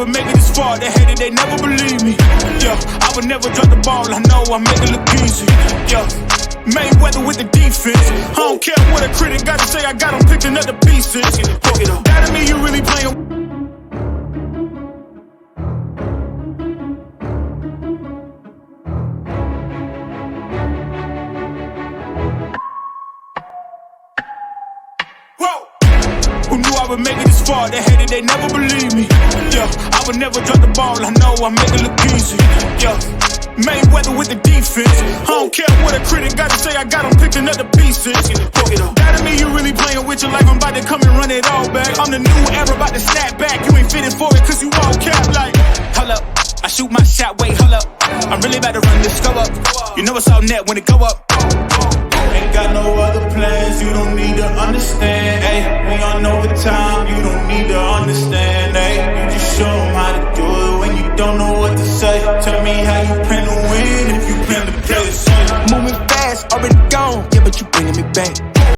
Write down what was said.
would make it this far. They hated, they never believe me. Yeah, I would never drop the ball. I know I make it look easy. Yeah, Mayweather with the defense. I don't care what a critic got to say. I got them picking up the pieces. That to me, you really playing. Who knew I would make it this far? They hated, they never believe me. Yeah, I would never drop the ball. I know I make it look easy. Yeah, Mayweather with the defense. I don't care what a critic got to say. I got them picking up the pieces. That to me, you really playing with your life. I'm about to come and run it all back. I'm the new era, about to snap back. You ain't fitted for it, cause you all cap like. Hold up, I shoot my shot, wait, hold up. I'm really about to run this, go up. You know it's all net when it go up. Ain't got no other plans, you don't need to understand, ayy. We on overtime, you don't need to understand, ayy. You just show them how to do it when you don't know what to say. Tell me how you plan